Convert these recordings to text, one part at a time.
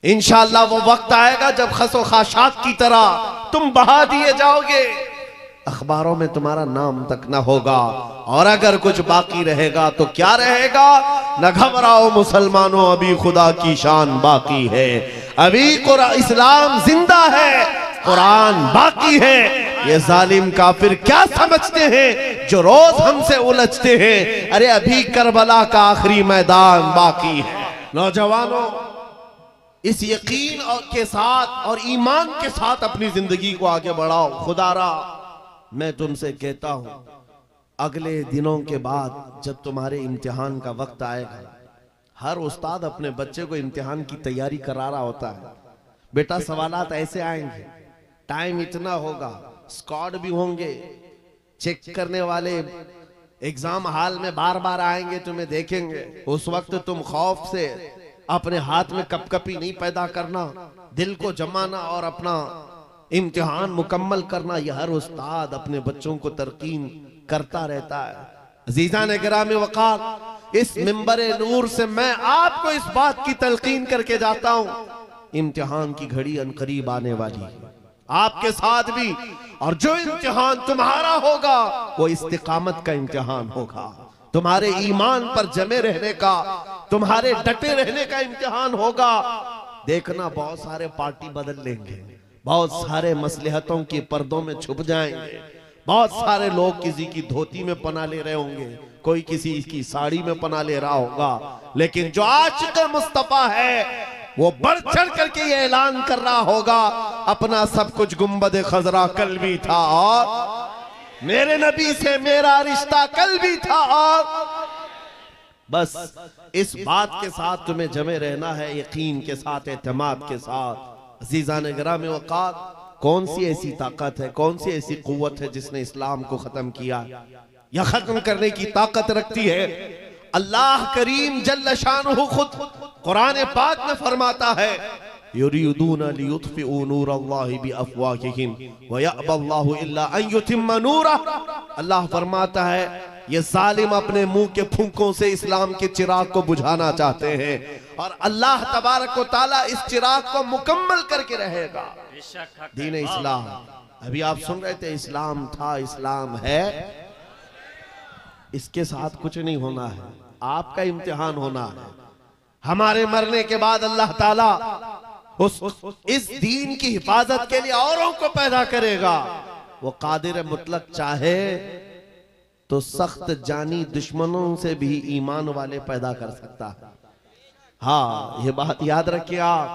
इंशाअल्लाह वो वक्त आएगा जब खसो खाशात की तरह तुम बहा दिए जाओगे, अखबारों में तुम्हारा नाम तक न होगा। और अगर कुछ बाकी रहेगा तो क्या रहेगा? न घबराओ मुसलमानों, अभी खुदा की शान बाकी है, अभी इस्लाम जिंदा है, कुरान बाकी है। ये जालिम काफिर क्या समझते हैं जो रोज हमसे उलझते हैं? अरे अभी करबला का आखिरी मैदान बाकी है। नौजवानों, इस यकीन के साथ और ईमान के साथ अपनी जिंदगी को आगे बढ़ाओ। खुदारा मैं तुमसे कहता हूं, अगले दिनों के बाद जब तुम्हारे इम्तिहान का वक्त आएगा, हर उस्ताद अपने बच्चे को इम्तिहान की तैयारी करा रहा होता है। बेटा सवालात ऐसे आएंगे, टाइम इतना होगा, स्क्वाड भी होंगे, चेक करने वाले एग्जाम हॉल में बार बार आएंगे, तुम्हें देखेंगे। उस वक्त तुम खौफ से अपने हाथ में कपकपी नहीं पैदा करना, दिल को जमाना और अपना इम्तिहान मुकम्मल करना। यह हर उस्ताद अपने बच्चों को तरकीन करता रहता है। अजीज़ान गिरामी वक़ार, इस मिंबरे नूर से मैं आपको इस बात की तलकीन करके जाता हूं, इम्तिहान की घड़ी अनकरीब आने वाली है, आपके साथ भी। और जो इम्तिहान तुम्हारा होगा वो इस्तिकामत का इम्तिहान होगा, तुम्हारे ईमान पर जमे रहने का, तुम्हारे डटे रहने का इम्तिहान होगा। देखना, बहुत सारे पार्टी बदल लेंगे, बहुत सारे मसलहतों के पर्दों में छुप जाएंगे, बहुत सारे लोग किसी की धोती में पना ले रहे होंगे, कोई किसी की साड़ी में पना ले रहा होगा, लेकिन जो आशिक़ मुस्तफा है वो बढ़ चढ़ करके ये ऐलान कर रहा होगा, अपना सब कुछ गुंबद खजरा कल भी था और मेरे नबी से मेरा रिश्ता कल भी था। और बस इस बात के साथ तुम्हें जमे रहना है, यकीन के साथ, एतमाद के साथ। अज़ीज़ान गिरामी वक़ार, कौन सी ऐसी ताकत है, कौन सी ऐसी कुव्वत है जिसने इस्लाम को खत्म किया या खत्म करने की ताकत रखती है? अल्लाह करीम जल्ल शानुहु खुद कुरान पाक में फरमाता है, युरीदूना लियुत्फिउ नूरल्लाहि बिअफ़वाहिहिम व यअबल्लाहु इल्ला अन युतिम्मा नूरह। अल्लाह फरमाता है, ये जालिम अपने मुंह के फूंकों से इस्लाम के चिराग को बुझाना चाहते हैं, और अल्लाह तबारक व तआला इस चिराग को मुकम्मल करके रहेगा। दीन इस्लाम, अभी आप सुन रहे थे, इस्लाम था, इस्लाम है, इसके साथ कुछ नहीं होना है, आपका इम्तिहान होना है। हमारे मरने के बाद अल्लाह ताला इस दीन की हिफाजत के लिए औरों को पैदा करेगा। वो कादिर मुतलक चाहे तो सख्त जानी दुश्मनों से भी ईमान वाले पैदा कर सकता है। हाँ, ये बात याद रखिए आप।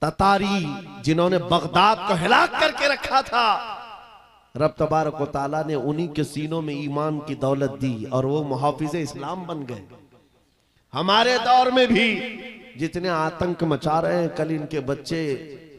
ततारी जिन्होंने बगदाद को हिलाक करके रखा था, रब तबारक व तआला ने उन्हीं के सीनों में ईमान की दौलत दी और वो मुहाफिज़े इस्लाम बन गए। हमारे दौर में भी जितने आतंक मचा रहे हैं, कल इनके बच्चे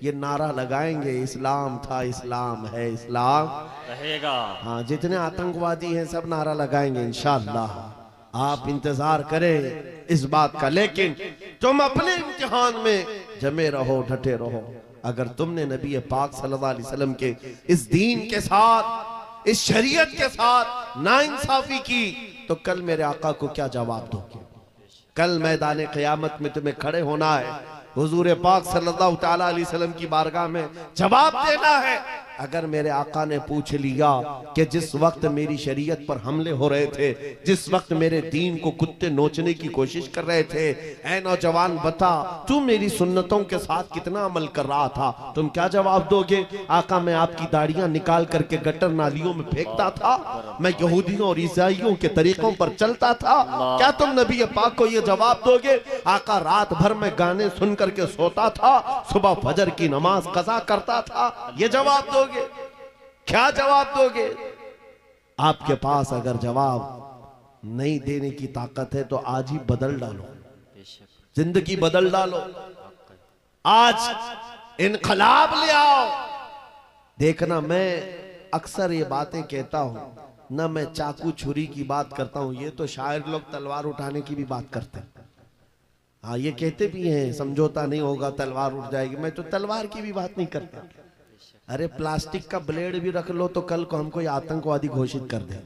ये नारा लगाएंगे, इस्लाम था, इस्लाम है, इस्लाम रहेगा। हाँ, जितने आतंकवादी हैं सब नारा लगाएंगे इंशाअल्लाह। आप इंतजार करें इस बात का, लेकिन तुम अपने इम्तिहान में जमे रहो, डटे रहो। अगर तुमने नबी पाक सल्लल्लाहु अलैहि वसल्लम के इस दीन के साथ, इस शरीयत के साथ नाइंसाफी की, तो कल मेरे आका को क्या जवाब दोगे? कल मैदान क़यामत में तुम्हें खड़े होना है, हुजूर पाक सल्लल्लाहु तआला अलैहि वसल्लम की बारगाह में जवाब देना है। अगर मेरे आका ने पूछ लिया कि जिस वक्त मेरी शरीयत पर हमले हो रहे थे, जिस वक्त मेरे दीन को कुत्ते नोचने की कोशिश कर रहे थे, ऐ नौजवान बता तू मेरी सुन्नतों के साथ कितना अमल कर रहा था, तुम क्या जवाब दोगे? आका, मैं आपकी दाढ़ियां निकाल करके गटर नालियों में फेंकता था, मैं यहूदियों और ईसाइयों के तरीकों पर चलता था, क्या तुम नबी पाक को यह जवाब दोगे? आका, रात भर में गाने सुन करके सोता था, सुबह फजर की नमाज कज़ा करता था, ये जवाब दोगे? क्या जवाब दोगे? आपके पास अगर जवाब नहीं देने की ताकत है तो आज ही बदल डालो, जिंदगी बदल डालो, आज इनकलाब ले आओ। देखना, मैं अक्सर ये बातें कहता हूं ना, मैं चाकू छुरी की बात करता हूं, ये तो शायर लोग तलवार उठाने की भी बात करते हैं। हाँ, ये कहते भी हैं समझौता नहीं होगा, तलवार उठ जाएगी। मैं तो तलवार की भी बात नहीं करता। अरे प्लास्टिक का ब्लेड भी रख लो तो कल को हमको आतंकवादी घोषित कर दे।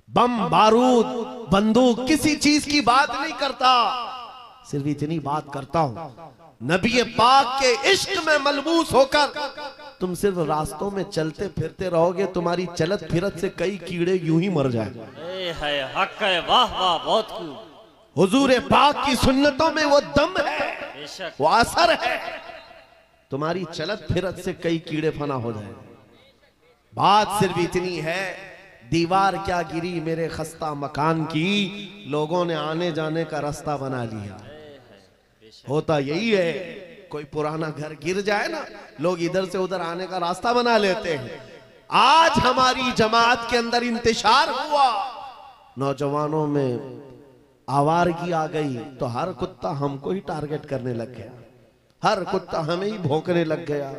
बम, बारूद, बंदूक, किसी चीज की बात नहीं करता, सिर्फ इतनी बात करता हूं, नबी पाक के इश्क में मलबूस होकर तुम सिर्फ रास्तों में चलते फिरते रहोगे, तुम्हारी चलत फिरत से कई कीड़े यूं ही मर जाएंगे। हक है, वाह वाह, बहुत खूब। हुजूर पाक की सुन्नतों में वो दम है, वो असर है, तुम्हारी चलत फिरत से कई कीड़े फना हो जाएंगे। बात सिर्फ इतनी है, दीवार क्या गिरी मेरे खस्ता मकान की, लोगों ने आने जाने का रास्ता बना लिया। होता यही है, कोई पुराना घर गिर जाए ना, लोग इधर से उधर आने का रास्ता बना लेते हैं। आज हमारी जमात के अंदर इंतशार हुआ, नौजवानों में आवारगी आ गई, तो हर कुत्ता हमको ही टारगेट करने लग गया, हर कुत्ता हमें ही भौंकने लग गया।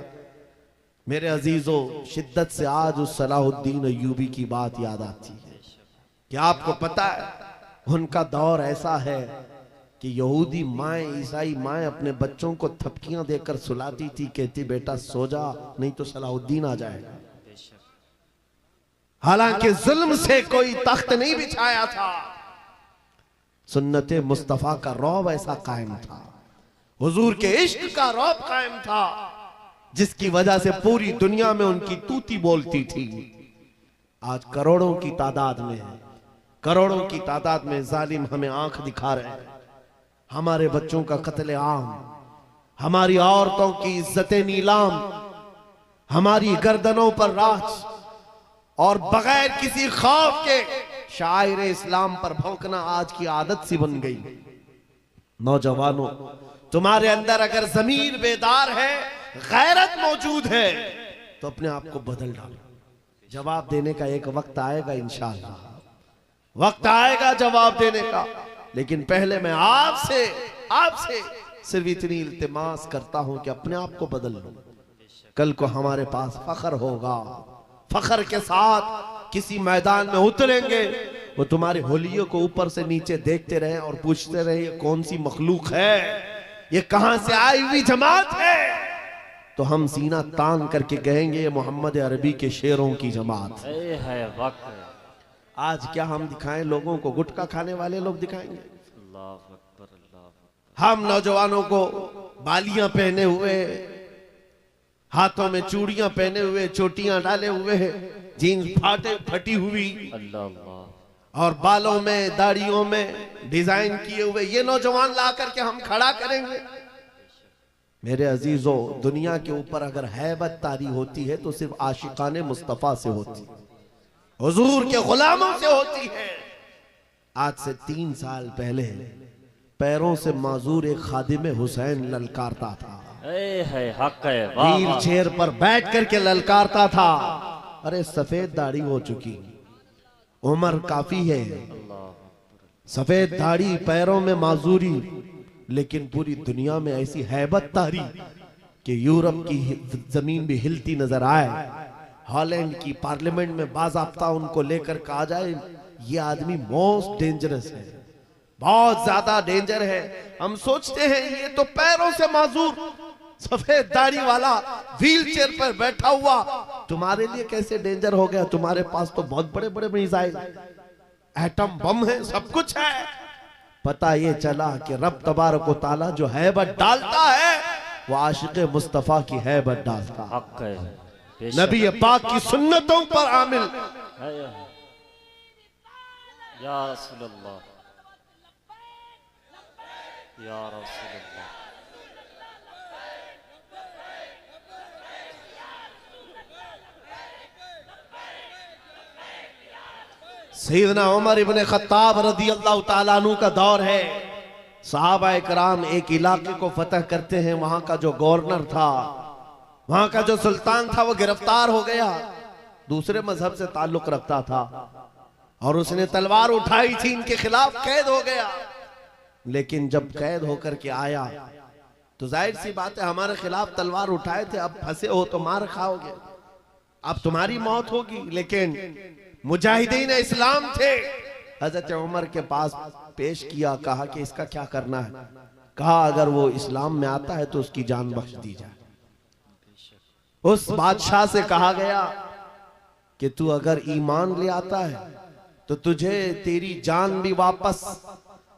मेरे अजीजों, शिद्दत से आज उस सलाहुद्दीन अय्यूबी की बात याद आती है। क्या आपको पता है, उनका दौर ऐसा है कि यहूदी माएँ, ईसाई माएँ अपने बच्चों को थपकियां देकर सुलाती थी, कहती बेटा सो जा, नहीं तो सलाहुद्दीन आ जाएगा। हालांकि जुल्म से कोई तख्त नहीं बिछाया था, सुन्नते मुस्तफा का रौब ऐसा कायम था, हुजूर के इश्क का रौब कायम था, जिसकी वजह से पूरी दुनिया में उनकी तूती बोलती थी। आज करोड़ों की तादाद में है, करोड़ों की तादाद में जालिम हमें आंख दिखा रहे हैं। हमारे बच्चों का कत्ले आम, हमारी औरतों की इज्जतें नीलाम, हमारी गर्दनों पर राज, और बगैर किसी खौफ के शायर इस्लाम पर भौंकना आज की आदत सी बन गई। नौजवानों, तुम्हारे अंदर अगर ज़मीर बेदार है, गैरत मौजूद है, तो अपने आप को बदल डालो। जवाब देने का एक वक्त आएगा, इंशाअल्लाह वक्त आएगा जवाब देने का। लेकिन पहले मैं आपसे सिर्फ इतनी इल्तिमास करता हूं कि अपने आप को बदल लो। कल को हमारे पास फख्र होगा, फख्र के साथ किसी मैदान में उतरेंगे, वो तुम्हारे होलियों को ऊपर से नीचे देखते रहे और पूछते रहे ये कौन सी मखलूक है, ये कहां से आई हुई जमात है, तो हम सीना तान करके कहेंगे ये मोहम्मद अरबी के शेरों की जमात है। आज क्या हम दिखाएं लोगों को? गुटखा खाने वाले लोग दिखाएंगे। हम नौजवानों को बालियां पहने हुए, हाथों में चूड़ियां पहने हुए, चोटियां डाले हुए, जीन्स फटी हुई, और बालों में दाढ़ियों में डिजाइन किए हुए ये नौजवान ला करके हम खड़ा करेंगे। मेरे अजीजों, दुनिया के ऊपर अगर हैबत तारी होती है तो सिर्फ आशिकाने मुस्तफा से होती है, हुजूर के गुलामों से होती है। आज से 3 साल पहले पैरों से माजूर एक खादिम हुसैन ललकारता था, व्हील चेयर पर बैठ करके ललकारता था, अरे सफेद दाढ़ी हो चुकी, उम्र काफी है, सफेद दाढ़ी, पैरों में माजूरी, लेकिन पूरी दुनिया में ऐसी हैबत तारी कि यूरोप की जमीन भी हिलती नजर आए। हॉलैंड की पार्लियामेंट में बाज़ाब्ता उनको लेकर कहा जाए ये आदमी मोस्ट डेंजरस है, बहुत ज्यादा डेंजर है। हम सोचते हैं ये तो पैरों से माजूर सफेद दाढ़ी वाला व्हील चेयर पर बैठा हुआ, तुम्हारे लिए कैसे डेंजर हो गया? तुम्हारे पास तो बहुत बड़े बड़े मिसाइल, एटम बम है, सब कुछ है। पता ये चला कि रब तबारक व तआला जो हैबत डालता है वो आशिक़े मुस्तफा की हैबत डालता है, नबी पाक की सुन्नतों पर आमिल। या रसूल अल्लाह, या रसूल अल्लाह। सैयदना उमर इब्ने खत्ताब रज़ी अल्लाह ताला अन्हु का दौर है। सहाबा इकराम एक इलाके को फतह करते हैं, वहां का जो गवर्नर था, वहां का जो सुल्तान था, वो गिरफ्तार हो गया, दूसरे मजहब से ताल्लुक रखता था और उसने तलवार उठाई थी, इनके खिलाफ कैद हो गया। लेकिन जब कैद होकर के आया तो जाहिर सी बात है हमारे खिलाफ तलवार उठाए थे, अब फंसे हो तो मार खाओगे, अब तुम्हारी मौत होगी। लेकिन मुजाहिदीन इस्लाम थे, हजरत उमर के पास पेश किया, कहा कि इसका क्या करना है? कहा अगर वो इस्लाम में आता है तो उसकी जान बख्श दी जाए। उस बादशाह से कहा गया कि तू अगर ईमान ले आता है तो तुझे तेरी जान भी वापस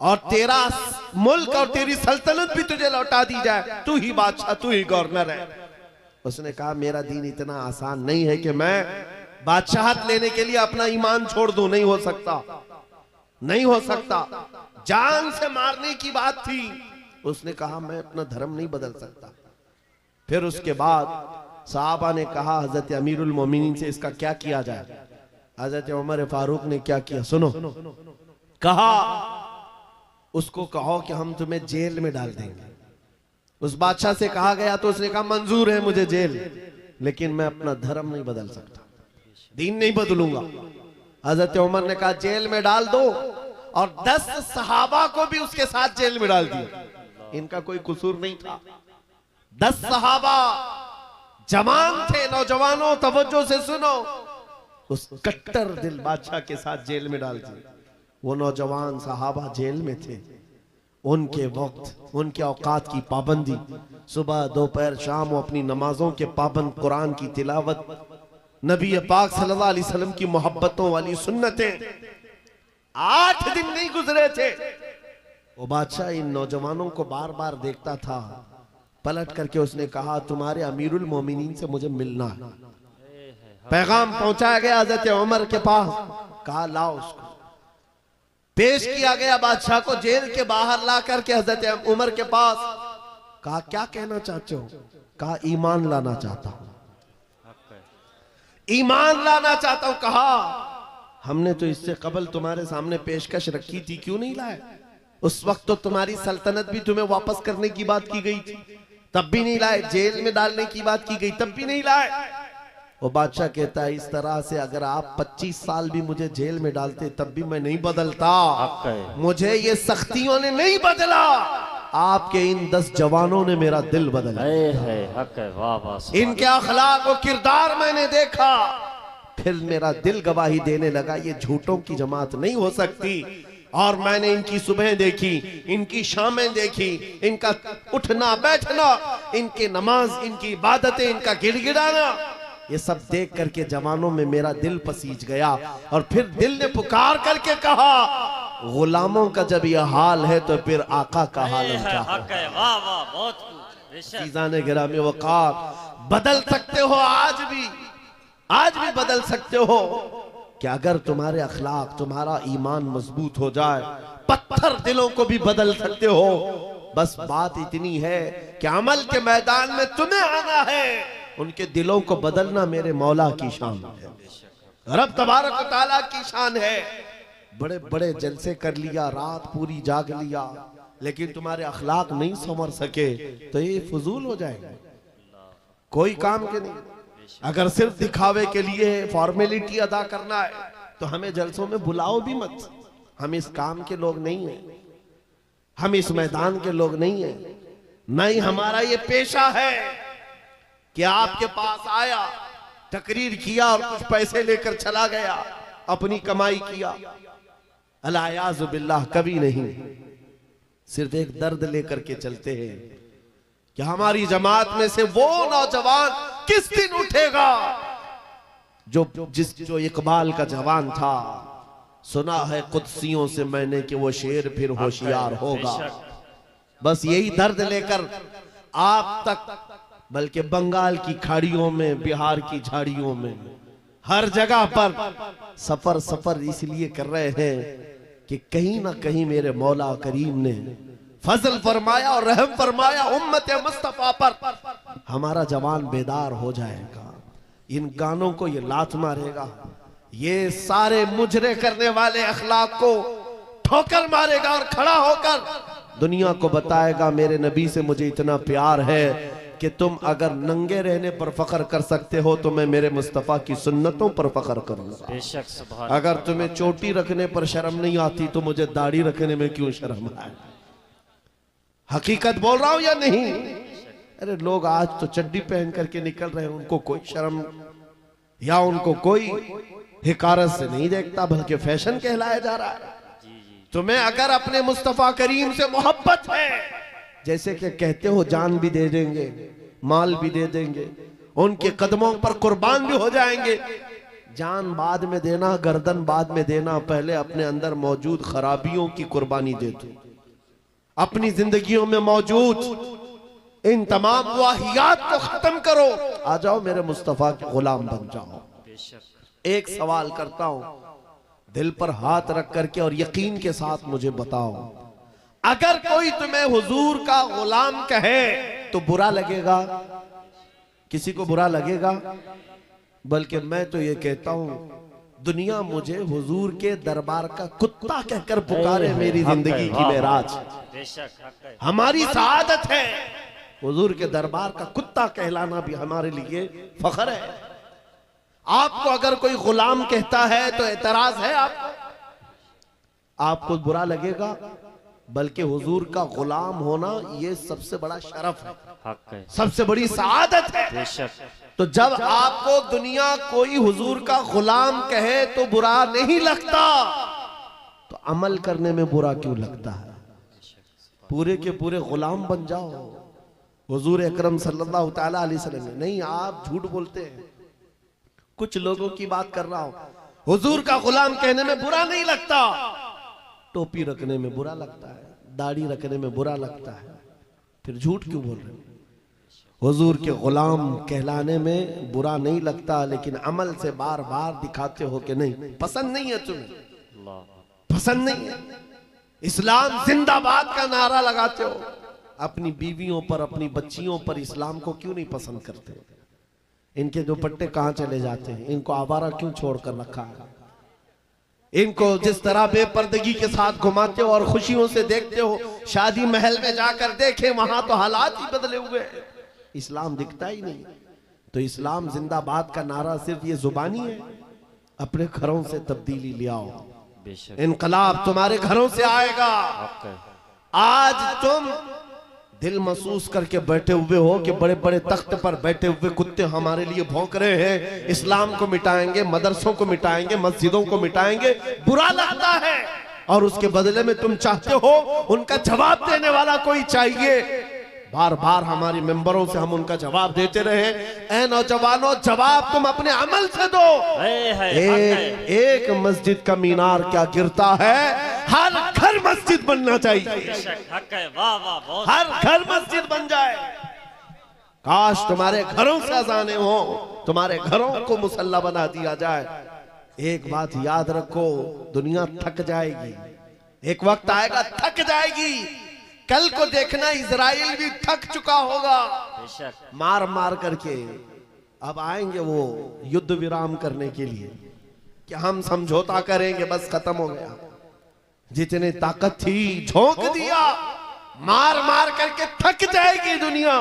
और तेरा मुल्क और तेरी सल्तनत भी तुझे लौटा दी जाए, तू ही बादशाह, तू ही गवर्नर है। उसने कहा मेरा दीन इतना आसान नहीं है कि मैं बादशाहत लेने के लिए अपना ईमान छोड़ दूं, नहीं हो सकता, नहीं हो सकता। जान से मारने की बात थी। उसने कहा मैं अपना धर्म नहीं बदल सकता। फिर उसके बाद साहबा ने कहा हजरत अमीरुल मोमिनीन से इसका क्या किया जाए। हजरत उमर फारूक ने क्या किया सुनो, कहा उसको कहो कि हम तुम्हें जेल में डाल देंगे। उस बादशाह से कहा गया तो उसने कहा मंजूर है मुझे जेल, लेकिन मैं अपना धर्म नहीं बदल सकता, दीन नहीं बदलूंगा। हजरत उमर ने कहा जेल में डाल दो, और 10 सहाबा को भी उसके साथ जेल में डाल दिया। इनका कोई कसूर नहीं था। 10 सहाबा जवान थे, नौजवानों तवज्जो से सुनो, उस कट्टर दिल बादशाह के साथ जेल में डाल दिए। वो नौजवान सहाबा जेल में थे। उनके वक्त, उनके औकात की पाबंदी, सुबह दोपहर शाम वो अपनी नमाजों के पाबंद, कुरान की तिलावत, नबी पाक सल्लल्लाहु अलैहि वसल्लम की मोहब्बतों वाली सुन्नतें। 8 दिन नहीं गुजरे थे, वो बादशाह इन नौजवानों को बार बार देखता था। पलट करके उसने कहा तुम्हारे अमीरुल मोमिनीन से मुझे मिलना है। पैगाम पहुंचाया गया हजरत उमर के पास, कहा लाओ उसको। पेश किया गया बादशाह को, जेल के बाहर ला करके हजरत उमर के पास। कहा क्या कहना चाहते हो। कहा ईमान लाना चाहता हूं, ईमान लाना चाहता हूं। कहा हमने तो इससे कबल तुम्हारे सामने पेशकश रखी थी, क्यों नहीं लाए। उस वक्त तो तुम्हारी सल्तनत भी तुम्हें वापस करने की बात की गई थी, तब भी नहीं लाए। जेल में डालने की बात की गई, तब भी नहीं लाए। वो बादशाह कहता है इस तरह से अगर आप 25 साल भी मुझे जेल में डालते तब भी मैं नहीं बदलता। मुझे ये सख्तियों ने नहीं बदला, आपके इन 10 जवानों ने मेरा दिल बदला। इनके अखलाक और किरदार मैंने देखा, फिर मेरा दिल गवाही देने लगा ये झूठों की जमात नहीं हो सकती। और मैंने इनकी सुबह देखी, इनकी शामें देखी, इनका उठना बैठना, इनके नमाज, इनकी इबादतें, इनका गिड़गिड़ाना, ये सब देख करके जवानों में मेरा दिल पसीज गया। और फिर दिल ने पुकार करके कहा गुलामों का जब यह हाल है तो फिर आका का हाल क्या है। चीज़ाने गिरामी वक़ार, बदल सकते हो आज भी बदल सकते हो कि अगर तुम्हारे अखलाक, तुम्हारा ईमान मजबूत हो जाए, पत्थर दिलों को भी बदल सकते हो। बस बात इतनी है कि अमल के मैदान में तुम्हें आना है, उनके दिलों को बदलना मेरे मौला की शान है, रब तबारक व तआला की शान है। बड़े बड़े जलसे कर लिया, रात पूरी जाग लिया, लेकिन तुम्हारे अखलाक नहीं संवर सके तो ये फजूल हो जाएगा, कोई काम के नहीं। अगर सिर्फ दिखावे के लिए फॉर्मेलिटी अदा करना है तो हमें जलसों में बुलाओ भी मत। हम इस काम के लोग नहीं हैं, हम इस मैदान के लोग नहीं हैं। नहीं, हमारा ये पेशा है कि आपके पास आया, तकरीर किया और कुछ पैसे लेकर चला गया, अपनी कमाई किया। अलायाज़ु बिल्लाह, कभी नहीं। सिर्फ एक दर्द लेकर के चलते हैं कि हमारी जमात में से वो नौजवान किस दिन उठेगा जो इकबाल का जवान था। सुना है कुदसियों से मैंने कि वो शेर फिर होशियार होगा। बस यही दर्द लेकर आप तक, बल्कि बंगाल की खाड़ियों में, बिहार की झाड़ियों में, हर जगह पर सफर इसलिए कर रहे हैं कि कहीं ना कहीं मेरे मौला करीम ने फजल फरमाया और रहम फरमाया उम्मत मुस्तफा पर। हमारा जवान बेदार हो जाएगा, इन गानों को ये लात मारेगा, ये सारे मुजरे करने वाले अखलाक को ठोकर मारेगा और खड़ा होकर दुनिया को बताएगा मेरे नबी से मुझे इतना प्यार है कि तुम अगर नंगे रहने पर फख्र कर सकते हो तो मैं मेरे मुस्तफ़ा की सुन्नतों पर फख्र करूंगा। अगर तुम्हें चोटी रखने पर शर्म नहीं आती तो मुझे दाढ़ी रखने में क्यों शर्म आए। हकीकत बोल रहा हूं या नहीं। अरे लोग आज तो चड्डी पहन करके निकल रहे हैं, उनको कोई शर्म या उनको कोई हिकारत से नहीं देखता, बल्कि फैशन कहलाया जा रहा है। तुम्हें अगर अपने मुस्तफ़ा करीम से मोहब्बत है, जैसे कि कहते हो जान भी दे देंगे, माल भी दे देंगे, उनके कदमों पर कुर्बान भी हो जाएंगे, जान बाद में देना, गर्दन बाद में देना, पहले अपने अंदर मौजूद खराबियों की कुर्बानी दे दो। अपनी जिंदगियों में मौजूद इन तमाम वाहियात को खत्म करो। आ जाओ मेरे मुस्तफा के गुलाम बन जाओ। बेशक। एक सवाल करता हूं, दिल पर हाथ रख करके और यकीन के साथ मुझे बताओ, अगर कोई तुम्हें हुजूर का गुलाम कहे तो बुरा लगेगा? किसी को बुरा लगेगा? बल्कि मैं तो ये कहता हूं, दुनिया मुझे हुजूर के दरबार का कुत्ता कहकर पुकारे, मेरी जिंदगी की मेराज। बेशक हक है। हमारी सआदत है। हुजूर के दरबार का कुत्ता कहलाना भी हमारे लिए फख्र है। आपको अगर कोई गुलाम कहता है तो एतराज है आपको बुरा लगेगा? बल्कि हुजूर का गुलाम होना ये सबसे बड़ा शरफ है, हक है। सबसे बड़ी सआदत है। बेशक। तो जब आपको दुनिया कोई हुजूर का गुलाम कहे तो बुरा नहीं लगता, तो अमल करने में बुरा क्यों लगता है? पूरे के पूरे गुलाम बन जाओ हुजूर अकरम सल्लल्लाहु तआला अलैहि वसल्लम ने। नहीं, आप झूठ बोलते हैं। कुछ लोगों की बात कर रहा हूं। हुजूर का गुलाम कहने में बुरा नहीं लगता, टोपी रखने में बुरा लगता है, दाढ़ी रखने में बुरा लगता है, फिर झूठ क्यों बोल रहे हो? हुजूर के गुलाम कहलाने में बुरा नहीं लगता, लेकिन अमल से बार बार दिखाते हो कि नहीं, पसंद नहीं है तुम्हें, पसंद नहीं है। इस्लाम जिंदाबाद का नारा लगाते हो, अपनी बीवियों पर, अपनी बच्चियों पर इस्लाम को क्यों नहीं पसंद करते? इनके दुपट्टे कहां चले जाते हैं? इनको आवारा क्यों छोड़कर रखा है? इनको जिस तरह बेपर्दगी के साथ घुमाते हो और खुशियों से देखते हो, शादी महल में जाकर देखे, वहां तो हालात ही बदले हुए हैं, इस्लाम दिखता ही नहीं। तो इस्लाम जिंदाबाद का नारा सिर्फ ये जुबानी है? अपने घरों से तब्दीली ले आओ। बेशक। इनकलाब तुम्हारे घरों से आएगा। हक है। आज तुम दिल महसूस करके बैठे हुए हो कि बड़े बड़े तख्त पर बैठे हुए कुत्ते हमारे लिए भौंक रहे हैं, इस्लाम को मिटाएंगे, मदरसों को मिटाएंगे, मस्जिदों को मिटाएंगे, बुरा लगता है। और उसके बदले में तुम चाहते हो उनका जवाब देने वाला कोई चाहिए। बार बार हमारी मेंबरों से हम उनका जवाब देते रहे। ऐ नौजवानों, जवाब तुम अपने अमल से दो। एक मस्जिद का मीनार क्या गिरता है, हर घर मस्जिद बनना चाहिए। बेशक हक है। वाह वाह, बहुत। हर घर मस्जिद बन जाए। काश तुम्हारे घरों से अजाने हो, तुम्हारे घरों को मुसल्ला बना दिया जाए। एक बात याद रखो, दुनिया थक जाएगी, एक वक्त आएगा थक जाएगी। कल को देखना, इजराइल भी थक चुका होगा मार मार करके। अब आएंगे वो युद्ध विराम करने के लिए कि हम समझौता करेंगे, बस खत्म हो गया। जितने ताकत थी झोंक दिया, मार मार करके थक जाएगी दुनिया।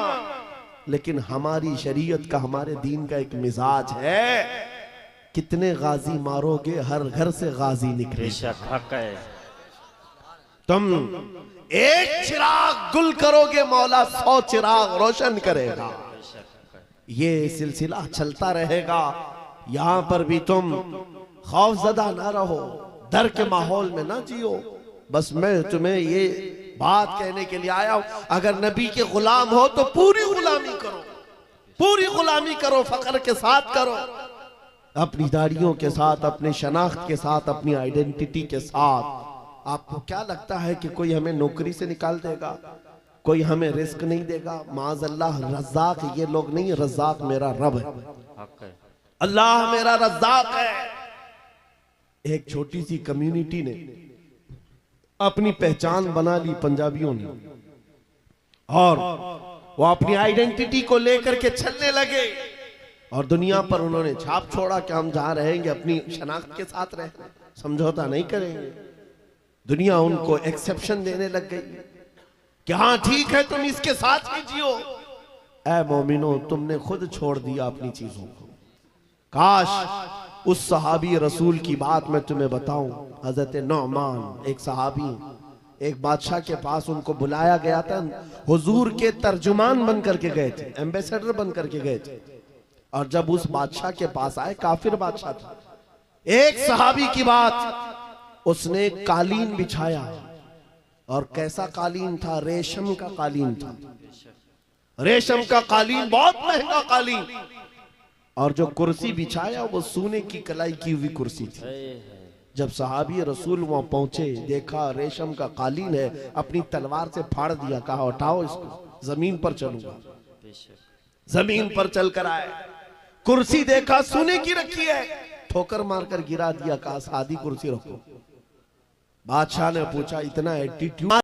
लेकिन हमारी शरीयत का, हमारे दीन का एक मिजाज है, कितने गाजी मारोगे, हर घर से गाजी निकले। बेशक हक है। तुम एक चिराग गुल करोगे, मौला 100 चिराग रोशन करेगा। ये सिलसिला चलता रहेगा। यहां पर भी तुम खौफजदा ना रहो, डर के माहौल में ना जियो। बस मैं तुम्हें ये बात कहने के लिए आया हूं, अगर नबी के गुलाम हो तो पूरी गुलामी करो, पूरी गुलामी करो, फख्र के साथ करो, अपनी दाढ़ियों के साथ, अपने शनाख्त के साथ, अपनी आइडेंटिटी के साथ। आपको क्या लगता है कि कोई हमें नौकरी से निकाल देगा, कोई हमें रिस्क नहीं देगा? माज़अल्लाह, रज़्ज़ाक़ ये लोग नहीं, रज़्ज़ाक़ मेरा रब है, अल्लाह मेरा रज़्ज़ाक़ है। एक छोटी सी कम्युनिटी ने अपनी पहचान बना ली, पंजाबियों ने, और वो अपनी आइडेंटिटी को लेकर के चलने लगे और दुनिया पर उन्होंने छाप छोड़ा कि हम जहां रहेंगे अपनी शनाख्त के साथ रहेंगे, समझौता नहीं करेंगे। दुनिया उनको एक्सेप्शन देने लग गई कि हाँ ठीक है, तुम इसके साथ ही जियो। ऐ मोमिनो, तुमने खुद छोड़ दिया अपनी चीजों को। काश उस सहाबी रसूल की बात मैं तुम्हें बताऊं। हजरत नौमान एक सहाबी, एक बादशाह के पास उनको बुलाया गया था, हुजूर के तर्जुमान बन करके गए थे, एम्बेसडर बन करके गए थे। और जब उस बादशाह के पास आए, काफिर बादशाह था, एक सहाबी की बात, उसने कालीन बिछाया, और कैसा कालीन था? रेशम का कालीन था, रेशम का कालीन, बहुत महंगा कालीन। और जो कुर्सी बिछाया वो सोने की कलाई की हुई कुर्सी थी। जब सहाबी रसूल वहां पहुंचे, देखा रेशम का कालीन है, अपनी तलवार से फाड़ दिया, कहा उठाओ इसको, जमीन पर चलूंगा। जमीन पर चलकर आए, कुर्सी देखा सोने की रखी है, ठोकर मारकर गिरा दिया, कहा सादी कुर्सी रखो। बादशाह ने पूछा इतना एटीट्यूड